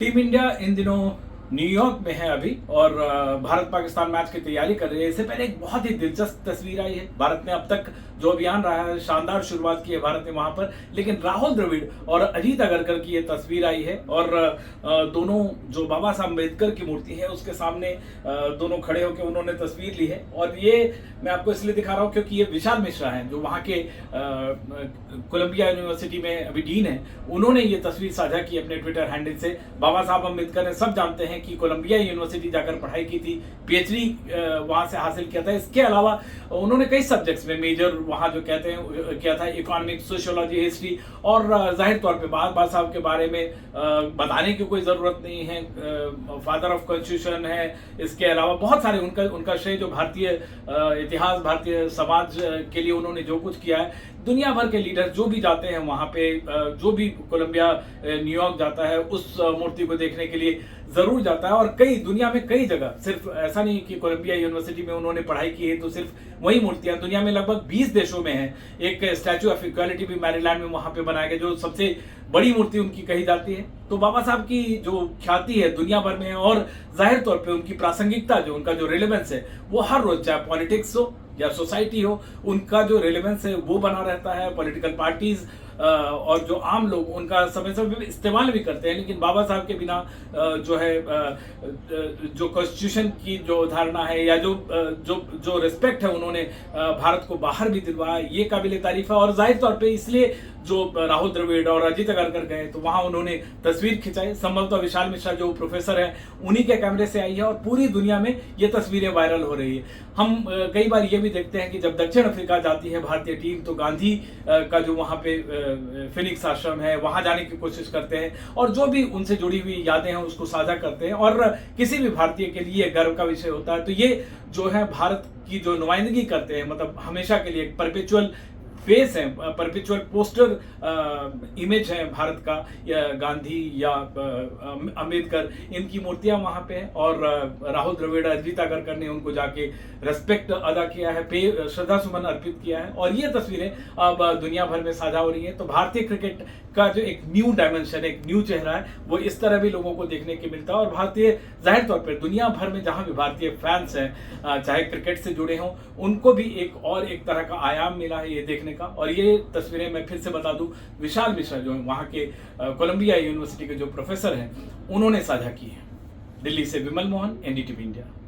Team India in दिनों New York में है अभी और भारत पाकिस्तान मैच की तैयारी कर रही है। इससे पहले एक बहुत ही दिलचस्प तस्वीर आई है। भारत ने अब तक जो अभियान रहा है, शानदार शुरुआत की है भारत ने वहां पर, लेकिन राहुल द्रविड़ और अजीत अगरकर की ये तस्वीर आई है और दोनों जो बाबा साहब अम्बेडकर की मूर्ति है उसके सामने दोनों खड़े होकर उन्होंने तस्वीर ली है। और ये मैं आपको इसलिए दिखा रहा हूँ क्योंकि ये विशाल मिश्रा है जो वहाँ के कोलंबिया यूनिवर्सिटी में अभी डीन है। उन्होंने ये तस्वीर साझा की अपने ट्विटर हैंडल से। बाबा साहब अम्बेडकर ने, सब जानते हैं कि कोलंबिया यूनिवर्सिटी जाकर पढ़ाई की थी, पीएचडी वहां से हासिल किया था। इसके अलावा उन्होंने कई सब्जेक्ट्स में मेजर वहां जो कहते हैं किया था, इकोनॉमिक्स, सोशियोलॉजी, हिस्ट्री। और जाहिर तौर पे बाबा साहब के बारे में बताने की कोई जरूरत नहीं है, फादर ऑफ कॉन्स्टिट्यूशन है। इसके अलावा बहुत सारे उनका श्रेय जो भारतीय इतिहास, भारतीय समाज के लिए उन्होंने जो कुछ किया है। दुनिया भर के लीडर जो भी जाते हैं वहां पे, जो भी कोलंबिया न्यूयॉर्क जाता है उस मूर्ति को देखने के लिए जरूर जाता है। और कई दुनिया में कई जगह, सिर्फ ऐसा नहीं कि कोलंबिया यूनिवर्सिटी में उन्होंने पढ़ाई की है तो सिर्फ वही मूर्तियां, दुनिया में लगभग 20 देशों में है। एक स्टैचू ऑफ इक्वालिटी भी मैरीलैंड में वहां पे बनाया गया जो सबसे बड़ी मूर्ति उनकी कही जाती है। तो बाबा साहब की जो ख्याति है दुनिया भर में है और जाहिर तौर पे उनकी प्रासंगिकता, जो उनका जो रिलेवेंस है वो हर रोज, चाहे पॉलिटिक्स हो या सोसाइटी हो, उनका जो रिलेवेंस है वो बना रहता है। पॉलिटिकल पार्टीज और जो आम लोग उनका समय समय पे इस्तेमाल भी करते हैं, लेकिन बाबा साहब के बिना जो है जो कॉन्स्टिट्यूशन की जो धारणा है या जो रिस्पेक्ट है उन्होंने भारत को बाहर भी दिलवाया, ये काबिल तारीफ है। और जाहिर तौर पे इसलिए जो राहुल द्रविड़ और अजीत अगरकर गए तो वहां उन्होंने तस्वीर खिंचाई। संभवतः विशाल मिश्रा जो प्रोफेसर है उन्हीं के कैमरे से आई है और पूरी दुनिया में ये तस्वीरें वायरल हो रही है। हम कई बार ये भी देखते हैं कि जब दक्षिण अफ्रीका जाती है भारतीय टीम तो गांधी का जो वहां पे फिनिक्स आश्रम है वहां जाने की कोशिश करते हैं और जो भी उनसे जुड़ी हुई यादें हैं उसको साझा करते हैं और किसी भी भारतीय के लिए गर्व का विषय होता है। तो ये जो है भारत की जो नुमाइंदगी करते हैं, मतलब हमेशा के लिए परपेचुअल फेस है, परपेचुअल पोस्टर इमेज है भारत का, या गांधी या अंबेडकर, इनकी मूर्तियां वहां पे हैं। और राहुल द्रविड़, अजीत अगरकर ने उनको जाके रेस्पेक्ट अदा किया है, श्रद्धा सुमन अर्पित किया है और ये तस्वीरें अब दुनिया भर में साझा हो रही है। तो भारतीय क्रिकेट का जो एक न्यू डायमेंशन, एक न्यू चेहरा है, वो इस तरह भी लोगों को देखने को मिलता है। और भारतीय, जाहिर तौर पर दुनिया भर में जहां भी भारतीय फैंस हैं, चाहे क्रिकेट से जुड़े हों, उनको भी एक तरह का आयाम मिला है ये देखने का। और ये तस्वीरें मैं फिर से बता दूं, विशाल मिश्रा जो है वहां के कोलंबिया यूनिवर्सिटी के जो प्रोफेसर हैं उन्होंने साझा की है। दिल्ली से विमल मोहन, एनडीटीवी इंडिया।